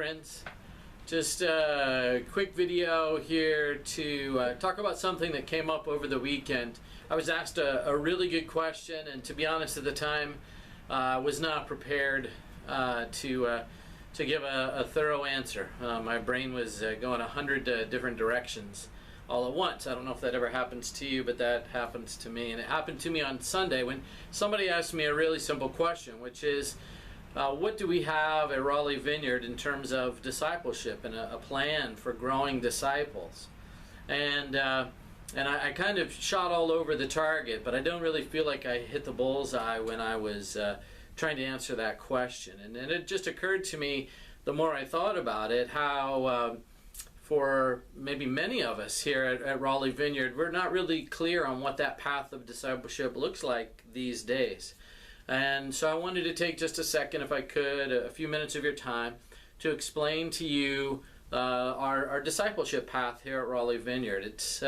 friends. Just a quick video here to talk about something that came up over the weekend. I was asked a really good question, and to be honest, at the time, I was not prepared to give a thorough answer. My brain was going 100 different directions all at once. I don't know if that ever happens to you, but that happens to me. And it happened to me on Sunday when somebody asked me a really simple question, which is, what do we have at Raleigh Vineyard in terms of discipleship and a plan for growing disciples? And I kind of shot all over the target, but I don't really feel like I hit the bullseye when I was trying to answer that question. And it just occurred to me, the more I thought about it, how for maybe many of us here at Raleigh Vineyard, we're not really clear on what that path of discipleship looks like these days. And so I wanted to take just a second, if I could, a few minutes of your time, to explain to you our discipleship path here at Raleigh Vineyard. It's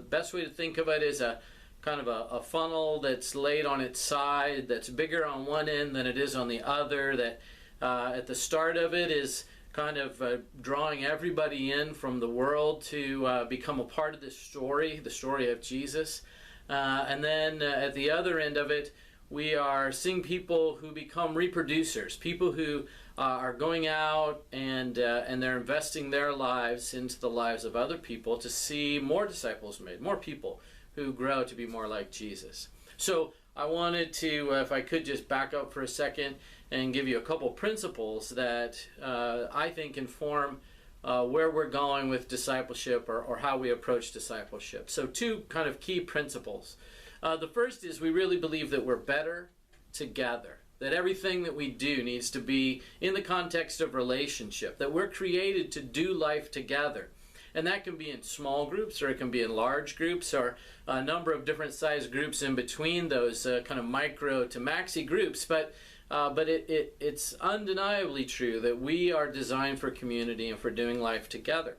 best way to think of it is a kind of a funnel that's laid on its side, that's bigger on one end than it is on the other, that at the start of it is kind of drawing everybody in from the world to become a part of this story, the story of Jesus. And then at the other end of it, we are seeing people who become reproducers, people who are going out and they're investing their lives into the lives of other people to see more disciples made, more people who grow to be more like Jesus. So I wanted to, if I could, just back up for a second and give you a couple principles that I think inform where we're going with discipleship or how we approach discipleship. So two kind of key principles. The first is we really believe that we're better together, that everything that we do needs to be in the context of relationship, that we're created to do life together. And that can be in small groups, or it can be in large groups, or a number of different size groups in between those kind of micro to maxi groups. But it's undeniably true that we are designed for community and for doing life together.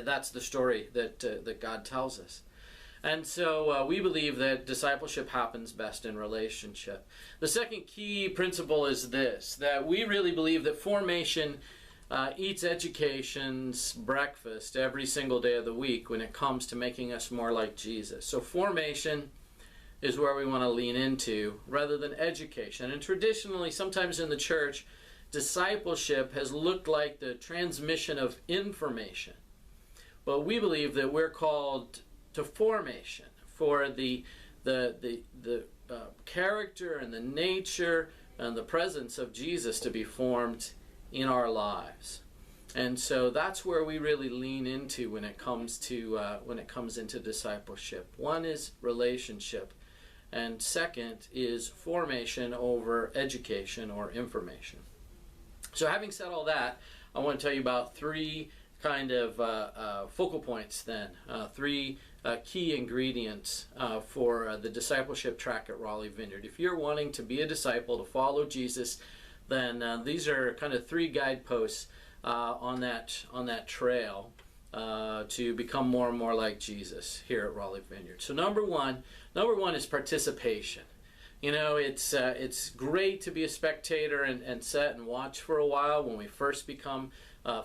That's the story that God tells us. And so we believe that discipleship happens best in relationship. The second key principle is this, that we really believe that formation eats education's breakfast every single day of the week when it comes to making us more like Jesus. So formation is where we want to lean into rather than education. And traditionally, sometimes in the church, discipleship has looked like the transmission of information. But we believe that we're called to formation for the character and the nature and the presence of Jesus to be formed in our lives. And so that's where we really lean into when it comes into discipleship. One is relationship, and second is formation over education or information. So having said all that, I want to tell you about three kind of focal points then, three key ingredients for the discipleship track at Raleigh Vineyard. If you're wanting to be a disciple, to follow Jesus, then these are kind of three guideposts on that trail to become more and more like Jesus here at Raleigh Vineyard. So number one is participation. You know, it's great to be a spectator and sit and watch for a while when we first become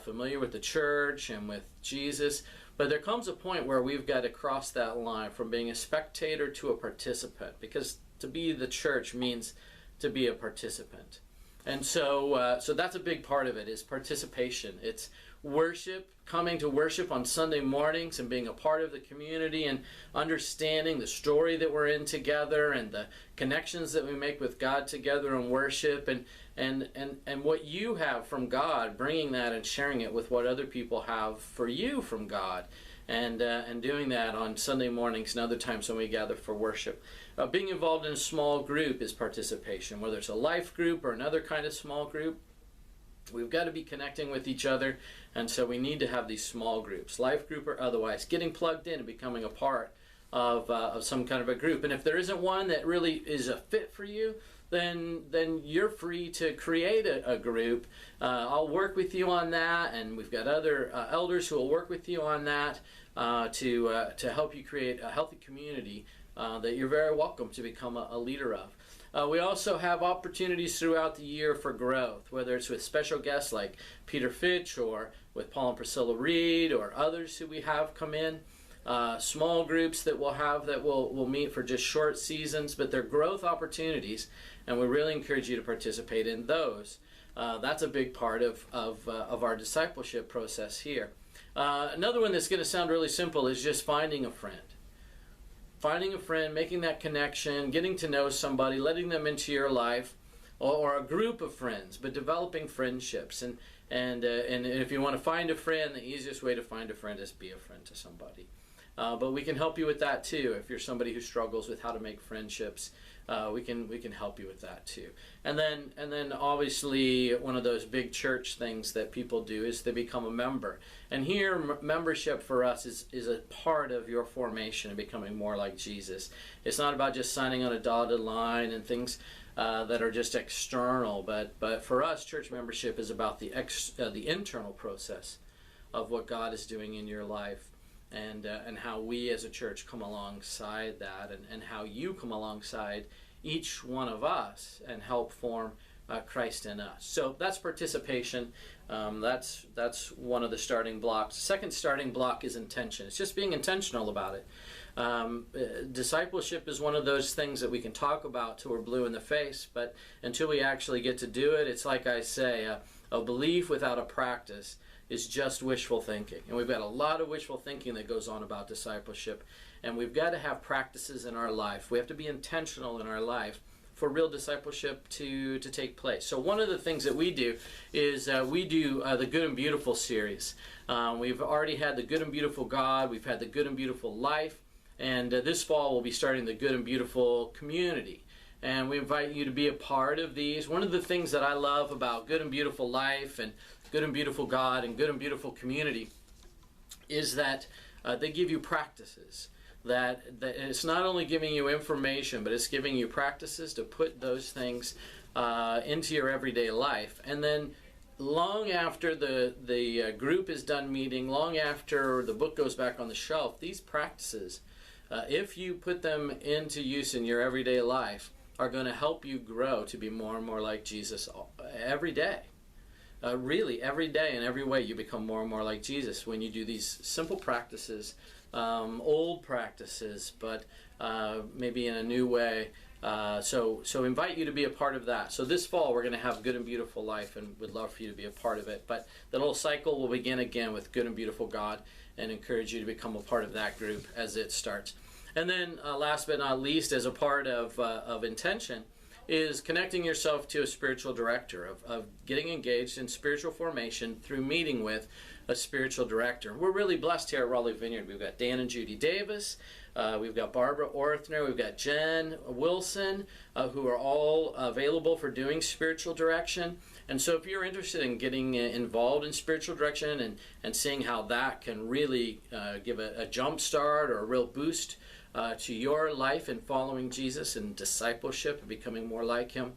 familiar with the church and with Jesus. But there comes a point where we've got to cross that line from being a spectator to a participant, because to be the church means to be a participant. And so that's a big part of it, is participation. It's worship, coming to worship on Sunday mornings and being a part of the community and understanding the story that we're in together and the connections that we make with God together in worship, and what you have from God, bringing that and sharing it with what other people have for you from God. And doing that on Sunday mornings and other times when we gather for worship. Being involved in a small group is participation, whether it's a life group or another kind of small group. We've got to be connecting with each other, and so we need to have these small groups, life group or otherwise, getting plugged in and becoming a part of some kind of a group. And if there isn't one that really is a fit for you, then you're free to create a group. I'll work with you on that, and we've got other elders who will work with you on that to help you create a healthy community that you're very welcome to become a leader of. We also have opportunities throughout the year for growth, whether it's with special guests like Peter Fitch or with Paul and Priscilla Reed or others who we have come in. Small groups that we'll have that will meet for just short seasons, but they're growth opportunities, and we really encourage you to participate in those. That's a big part of our discipleship process here. Another one that's going to sound really simple is just finding a friend. Finding a friend, making that connection, getting to know somebody, letting them into your life, or a group of friends, but developing friendships. And if you want to find a friend, the easiest way to find a friend is be a friend to somebody. But we can help you with that too. If you're somebody who struggles with how to make friendships, we can help you with that too. And then obviously one of those big church things that people do is they become a member. And here membership for us is a part of your formation and becoming more like Jesus. It's not about just signing on a dotted line and things that are just external, but for us, church membership is about the internal process of what God is doing in your life. And how we as a church come alongside that, and how you come alongside each one of us and help form Christ in us. So that's participation. That's one of the starting blocks. The second starting block is intention. It's just being intentional about it. Discipleship is one of those things that we can talk about till we're blue in the face, but until we actually get to do it, it's like I say, a belief without a practice is just wishful thinking. And we've got a lot of wishful thinking that goes on about discipleship. And we've got to have practices in our life. We have to be intentional in our life for real discipleship to take place. So one of the things that we do is we do the Good and Beautiful series. We've already had the Good and Beautiful God. We've had the Good and Beautiful Life. And this fall we'll be starting the Good and Beautiful Community. And we invite you to be a part of these. One of the things that I love about Good and Beautiful Life and Good and Beautiful God and Good and Beautiful Community is that they give you practices. That it's not only giving you information, but it's giving you practices to put those things into your everyday life. And then long after the group is done meeting, long after the book goes back on the shelf, these practices, if you put them into use in your everyday life, are going to help you grow to be more and more like Jesus every day. Really, every day in every way you become more and more like Jesus when you do these simple practices, old practices, but maybe in a new way. So invite you to be a part of that. So this fall we're going to have Good and Beautiful Life, and we'd love for you to be a part of it. But the little cycle will begin again with Good and Beautiful God, and encourage you to become a part of that group as it starts. And then last but not least, as a part of intention, is connecting yourself to a spiritual director, of getting engaged in spiritual formation through meeting with a spiritual director. We're really blessed here at Raleigh Vineyard. We've got Dan and Judy Davis, we've got Barbara Orthner, we've got Jen Wilson, who are all available for doing spiritual direction. And so if you're interested in getting involved in spiritual direction and seeing how that can really give a jump start or a real boost to your life in following Jesus and discipleship and becoming more like Him,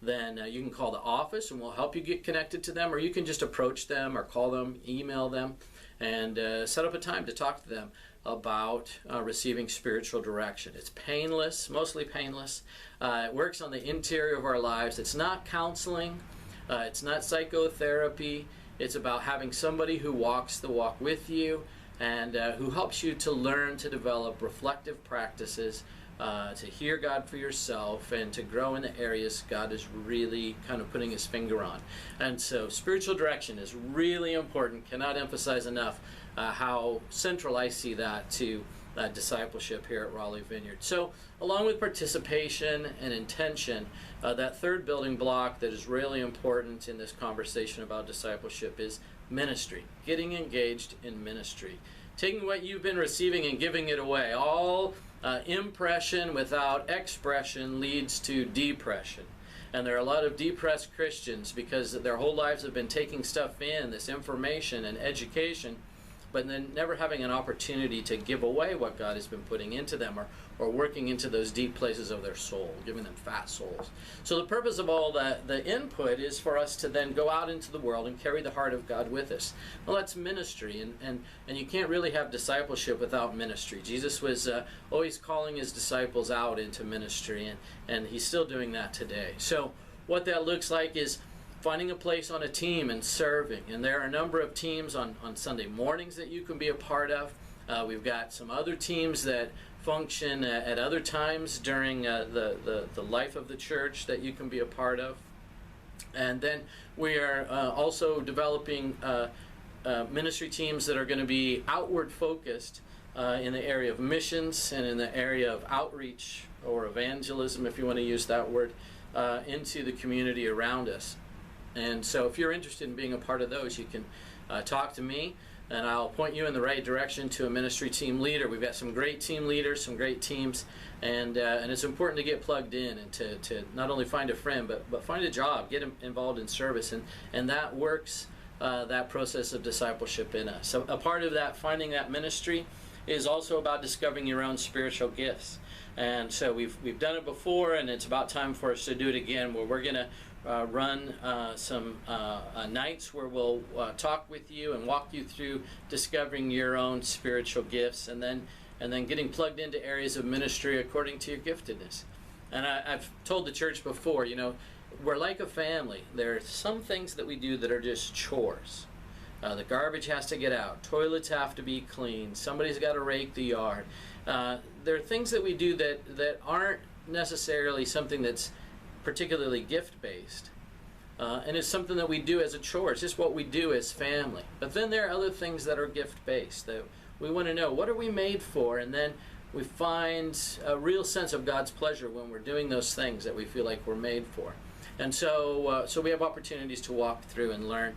then you can call the office and we'll help you get connected to them, or you can just approach them or call them, email them, and set up a time to talk to them about receiving spiritual direction. It's painless, mostly painless. It works on the interior of our lives. It's not counseling. It's not psychotherapy. It's about having somebody who walks the walk with you and who helps you to learn to develop reflective practices, to hear God for yourself, and to grow in the areas God is really kind of putting His finger on. And so spiritual direction is really important. Cannot emphasize enough how central I see that to discipleship here at Raleigh Vineyard. So along with participation and intention, that third building block that is really important in this conversation about discipleship is ministry, getting engaged in ministry, taking what you've been receiving and giving it away. All impression without expression leads to depression. And there are a lot of depressed Christians because their whole lives have been taking stuff in, this information and education, but then never having an opportunity to give away what God has been putting into them, or working into those deep places of their soul, giving them fat souls. So the purpose of all the input is for us to then go out into the world and carry the heart of God with us. Well, that's ministry, and you can't really have discipleship without ministry. Jesus was always calling his disciples out into ministry, and he's still doing that today. So what that looks like is finding a place on a team and serving. And there are a number of teams on Sunday mornings that you can be a part of. We've got some other teams that function at other times during the life of the church that you can be a part of. And then we are also developing ministry teams that are going to be outward focused in the area of missions and in the area of outreach or evangelism, if you want to use that word, into the community around us. And so if you're interested in being a part of those, you can talk to me, and I'll point you in the right direction to a ministry team leader. We've got some great team leaders, some great teams, and it's important to get plugged in and to not only find a friend, but find a job, get involved in service, and that works that process of discipleship in us. So a part of that, finding that ministry, is also about discovering your own spiritual gifts. And so we've done it before, and it's about time for us to do it again, where we're going to run some nights where we'll talk with you and walk you through discovering your own spiritual gifts, and then getting plugged into areas of ministry according to your giftedness. And I've told the church before, we're like a family. There are some things that we do that are just chores. The garbage has to get out. Toilets have to be cleaned. Somebody's got to rake the yard. There are things that we do that aren't necessarily something that's particularly gift-based. And it's something that we do as a chore. It's just what we do as family. But then there are other things that are gift-based that we want to know, what are we made for? And then we find a real sense of God's pleasure when we're doing those things that we feel like we're made for. And so we have opportunities to walk through and learn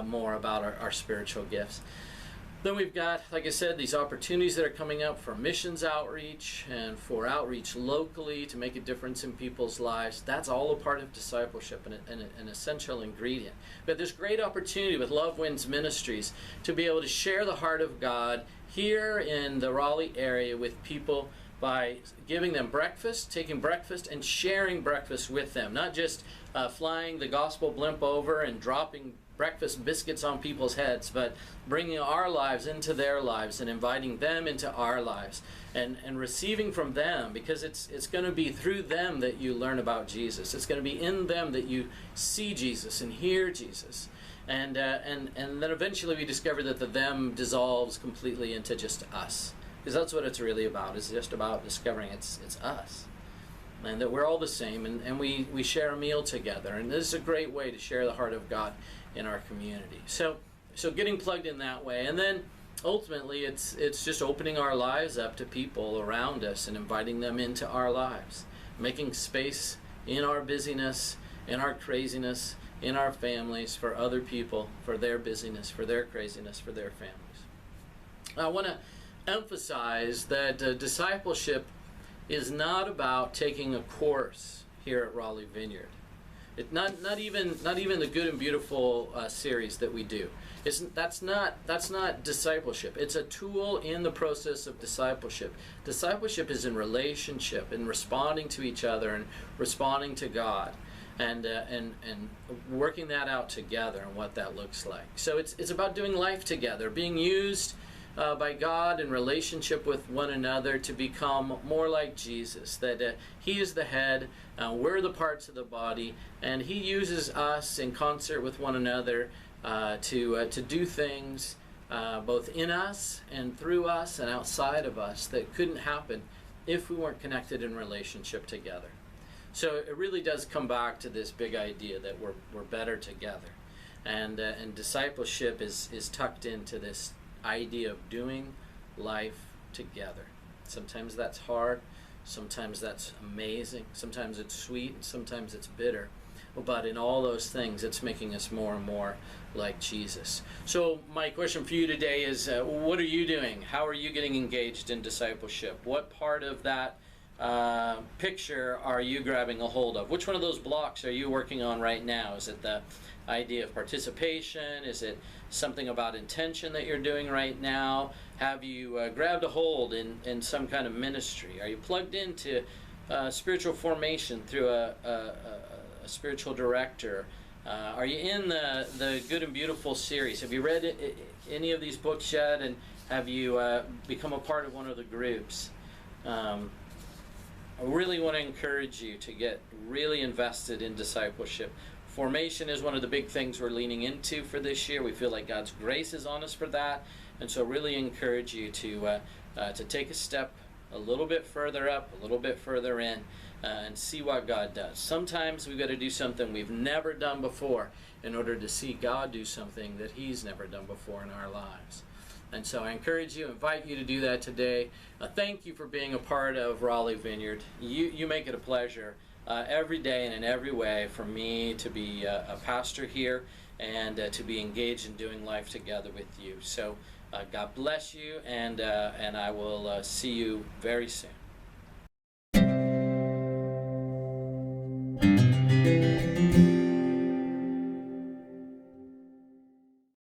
more about our spiritual gifts. Then we've got, like I said, these opportunities that are coming up for missions outreach and for outreach locally to make a difference in people's lives. That's all a part of discipleship and an essential ingredient. But there's great opportunity with Love Wins Ministries to be able to share the heart of God here in the Raleigh area with people by giving them breakfast, taking breakfast, and sharing breakfast with them. Not just flying the gospel blimp over and dropping breakfast biscuits on people's heads, but bringing our lives into their lives and inviting them into our lives and receiving from them, because it's going to be through them that you learn about Jesus. It's going to be in them that you see Jesus and hear Jesus. And then eventually we discover that the them dissolves completely into just us. Because that's what it's really about. It's just about discovering it's us. And that we're all the same, and we share a meal together. And this is a great way to share the heart of God in our community. So getting plugged in that way. And then ultimately it's just opening our lives up to people around us and inviting them into our lives. Making space in our busyness, in our craziness, in our families for other people, for their busyness, for their craziness, for their families. I want to emphasize that discipleship is not about taking a course here at Raleigh Vineyard. It's not even the Good and Beautiful series that we do. That's not discipleship. It's a tool in the process of discipleship. Discipleship is in relationship, in responding to each other and responding to God, and working that out together and what that looks like. So it's about doing life together, being used by God in relationship with one another to become more like Jesus, that He is the head, we're the parts of the body, and He uses us in concert with one another to do things both in us and through us and outside of us that couldn't happen if we weren't connected in relationship together. So it really does come back to this big idea that we're better together, and discipleship is tucked into this idea of doing life together. Sometimes that's hard, sometimes that's amazing, sometimes it's sweet, and sometimes it's bitter. But in all those things, it's making us more and more like Jesus. So my question for you today is, what are you doing? How are you getting engaged in discipleship? What part of that picture are you grabbing a hold of? Which one of those blocks are you working on right now? Is it the idea of participation? Is it something about intention that you're doing right now? Have you grabbed a hold in some kind of ministry? Are you plugged into spiritual formation through a spiritual director? Are you in the Good and Beautiful series? Have you read any of these books yet? And have you become a part of one of the groups? I really want to encourage you to get really invested in discipleship. Formation is one of the big things we're leaning into for this year. We feel like God's grace is on us for that. And so really encourage you to take a step a little bit further up, a little bit further in, and see what God does. Sometimes we've got to do something we've never done before in order to see God do something that He's never done before in our lives. And so I encourage you, invite you to do that today. Thank you for being a part of Raleigh Vineyard. You make it a pleasure every day and in every way for me to be a pastor here and to be engaged in doing life together with you. So God bless you, and I will see you very soon.